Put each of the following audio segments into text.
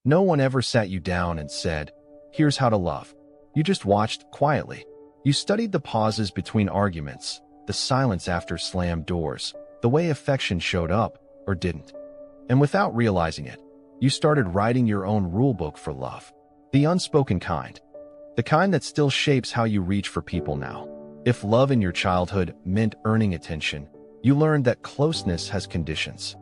No one ever sat you down and said, "Here's how to love." You just watched quietly. You studied the pauses between arguments, the silence after slammed doors, the way affection showed up or didn't. And without realizing it, you started writing your own rulebook for love. The unspoken kind. The kind that still shapes how you reach for people now. If love in your childhood meant earning attention, you learned that closeness has conditions.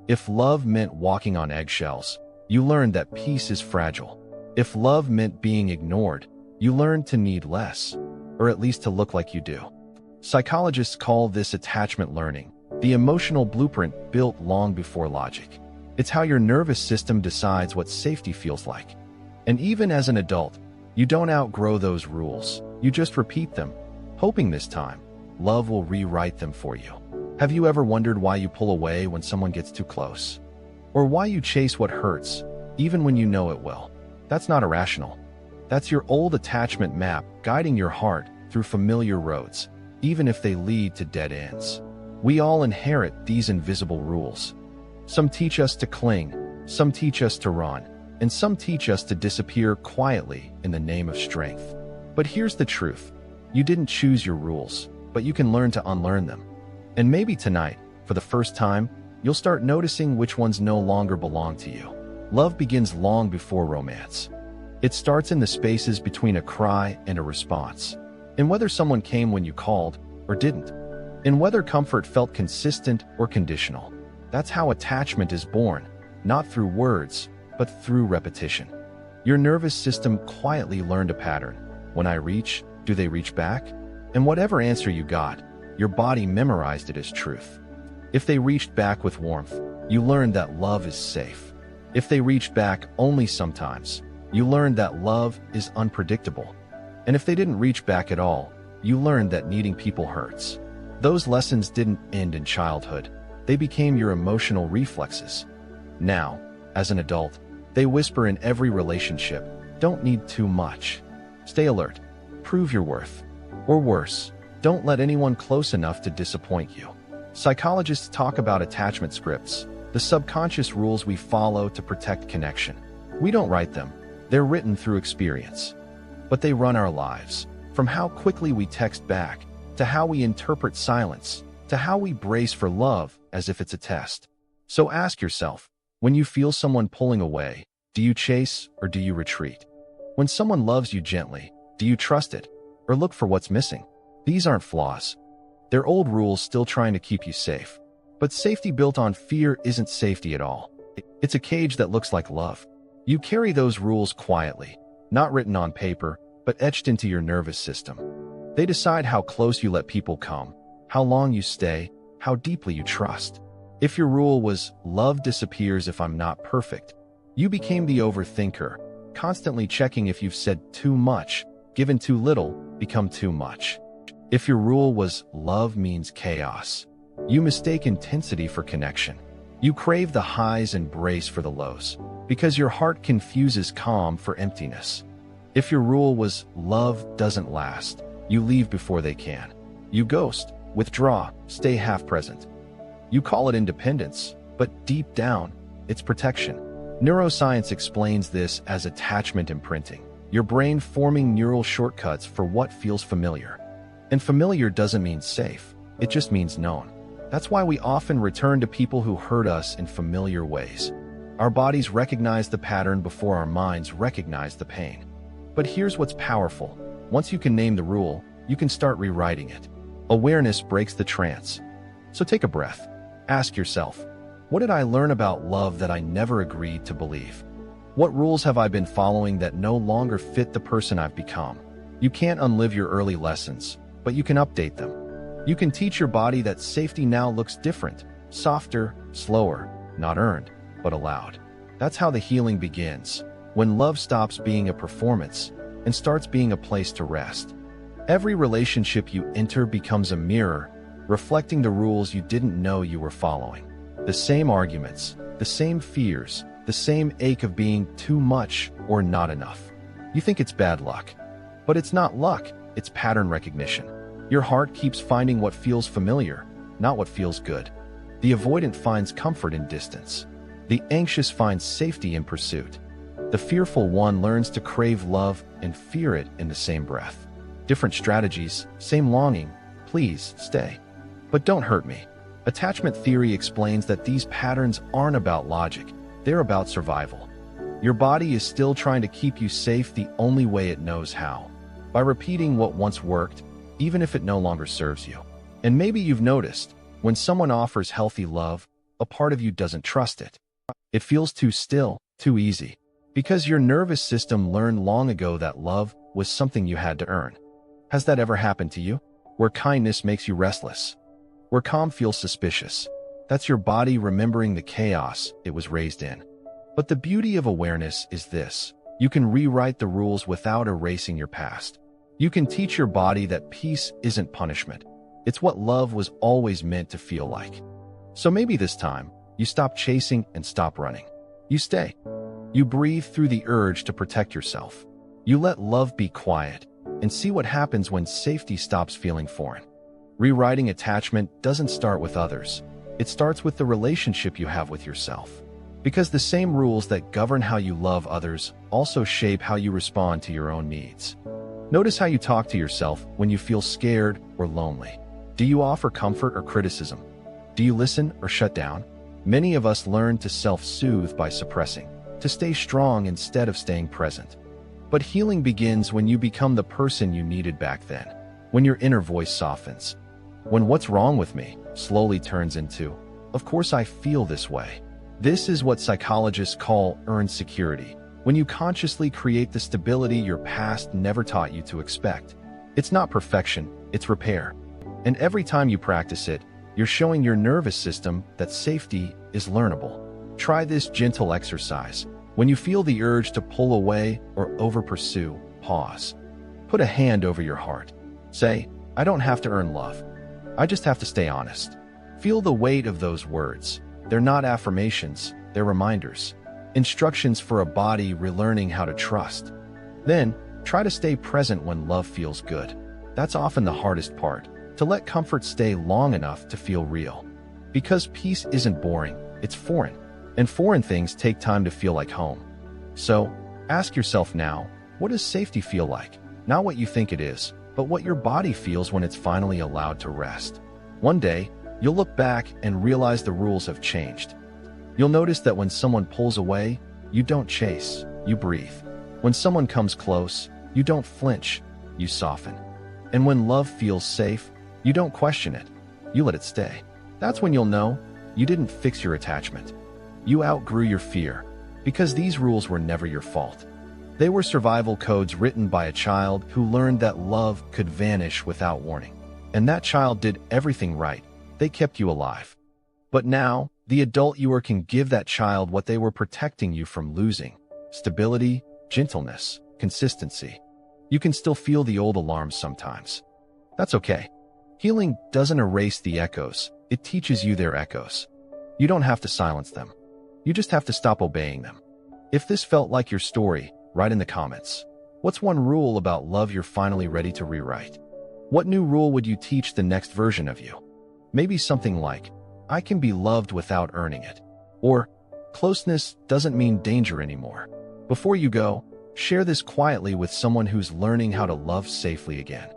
If love meant walking on eggshells, you learned that peace is fragile. If love meant being ignored, you learned to need less, or at least to look like you do. Psychologists call this attachment learning, the emotional blueprint built long before logic. It's how your nervous system decides what safety feels like. And even as an adult, you don't outgrow those rules. You just repeat them, hoping this time, love will rewrite them for you. Have you ever wondered why you pull away when someone gets too close? Or why you chase what hurts, even when you know it will? That's not irrational. That's your old attachment map guiding your heart through familiar roads, even if they lead to dead ends. We all inherit these invisible rules. Some teach us to cling, some teach us to run, and some teach us to disappear quietly in the name of strength. But here's the truth. You didn't choose your rules, but you can learn to unlearn them. And maybe tonight, for the first time, you'll start noticing which ones no longer belong to you. Love begins long before romance. It starts in the spaces between a cry and a response, in whether someone came when you called or didn't, in whether comfort felt consistent or conditional. That's how attachment is born, not through words, but through repetition. Your nervous system quietly learned a pattern. When I reach, do they reach back? And whatever answer you got, your body memorized it as truth. If they reached back with warmth, you learned that love is safe. If they reached back only sometimes, you learned that love is unpredictable. And if they didn't reach back at all, you learned that needing people hurts. Those lessons didn't end in childhood. They became your emotional reflexes. Now, as an adult, they whisper in every relationship, don't need too much. Stay alert. Prove your worth. Or worse, don't let anyone close enough to disappoint you. Psychologists talk about attachment scripts, the subconscious rules we follow to protect connection. We don't write them. They're written through experience. But they run our lives, from how quickly we text back, to how we interpret silence, to how we brace for love as if it's a test. So ask yourself, when you feel someone pulling away, do you chase or do you retreat? When someone loves you gently, do you trust it or look for what's missing? These aren't flaws. They're old rules still trying to keep you safe. But safety built on fear isn't safety at all. It's a cage that looks like love. You carry those rules quietly, not written on paper, but etched into your nervous system. They decide how close you let people come, how long you stay, how deeply you trust. If your rule was, love disappears if I'm not perfect, you became the overthinker, constantly checking if you've said too much, given too little, become too much. If your rule was, love means chaos, you mistake intensity for connection. You crave the highs and brace for the lows, because your heart confuses calm for emptiness. If your rule was, love doesn't last, you leave before they can. You ghost, withdraw, stay half present. You call it independence, but deep down, it's protection. Neuroscience explains this as attachment imprinting, your brain forming neural shortcuts for what feels familiar. And familiar doesn't mean safe, it just means known. That's why we often return to people who hurt us in familiar ways. Our bodies recognize the pattern before our minds recognize the pain. But here's what's powerful. Once you can name the rule, you can start rewriting it. Awareness breaks the trance. So take a breath. Ask yourself, what did I learn about love that I never agreed to believe? What rules have I been following that no longer fit the person I've become? You can't unlive your early lessons, but you can update them. You can teach your body that safety now looks different, softer, slower, not earned, but allowed. That's how the healing begins, when love stops being a performance and starts being a place to rest. Every relationship you enter becomes a mirror, reflecting the rules you didn't know you were following. The same arguments, the same fears, the same ache of being too much or not enough. You think it's bad luck, but it's not luck, it's pattern recognition. Your heart keeps finding what feels familiar, not what feels good. The avoidant finds comfort in distance. The anxious finds safety in pursuit. The fearful one learns to crave love and fear it in the same breath. Different strategies, same longing. Please stay. But don't hurt me. Attachment theory explains that these patterns aren't about logic, they're about survival. Your body is still trying to keep you safe the only way it knows how, by repeating what once worked, even if it no longer serves you. And maybe you've noticed, when someone offers healthy love, a part of you doesn't trust it. It feels too still, too easy, because your nervous system learned long ago that love was something you had to earn. Has that ever happened to you? Where kindness makes you restless? Where calm feels suspicious? That's your body remembering the chaos it was raised in. But the beauty of awareness is this: you can rewrite the rules without erasing your past. You can teach your body that peace isn't punishment. It's what love was always meant to feel like. So maybe this time, you stop chasing and stop running. You stay. You breathe through the urge to protect yourself. You let love be quiet and see what happens when safety stops feeling foreign. Rewriting attachment doesn't start with others. It starts with the relationship you have with yourself. Because the same rules that govern how you love others also shape how you respond to your own needs. Notice how you talk to yourself when you feel scared or lonely. Do you offer comfort or criticism? Do you listen or shut down? Many of us learn to self-soothe by suppressing, to stay strong instead of staying present. But healing begins when you become the person you needed back then, when your inner voice softens, when "what's wrong with me" slowly turns into "of course I feel this way." This is what psychologists call earned security, when you consciously create the stability your past never taught you to expect. It's not perfection, it's repair. And every time you practice it, you're showing your nervous system that safety is learnable. Try this gentle exercise. When you feel the urge to pull away or over-pursue, pause. Put a hand over your heart. Say, "I don't have to earn love. I just have to stay honest." Feel the weight of those words. They're not affirmations, they're reminders. Instructions for a body relearning how to trust. Then, try to stay present when love feels good. That's often the hardest part, to let comfort stay long enough to feel real. Because peace isn't boring, it's foreign. And foreign things take time to feel like home. So, ask yourself now, what does safety feel like? Not what you think it is, but what your body feels when it's finally allowed to rest. One day, you'll look back and realize the rules have changed. You'll notice that when someone pulls away, you don't chase, you breathe. When someone comes close, you don't flinch, you soften. And when love feels safe, you don't question it, you let it stay. That's when you'll know you didn't fix your attachment. You outgrew your fear, because these rules were never your fault. They were survival codes written by a child who learned that love could vanish without warning. And that child did everything right. They kept you alive. But now, the adult you are can give that child what they were protecting you from losing: stability, gentleness, consistency. You can still feel the old alarms sometimes. That's okay. Healing doesn't erase the echoes, it teaches you their echoes. You don't have to silence them. You just have to stop obeying them. If this felt like your story, write in the comments. What's one rule about love you're finally ready to rewrite? What new rule would you teach the next version of you? Maybe something like, "I can be loved without earning it." Or, "Closeness doesn't mean danger anymore." Before you go, share this quietly with someone who's learning how to love safely again.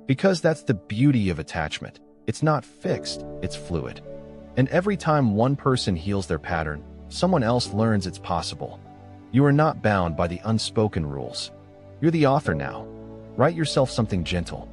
Because that's the beauty of attachment. It's not fixed, it's fluid. And every time one person heals their pattern, someone else learns it's possible. You are not bound by the unspoken rules. You're the author now. Write yourself something gentle,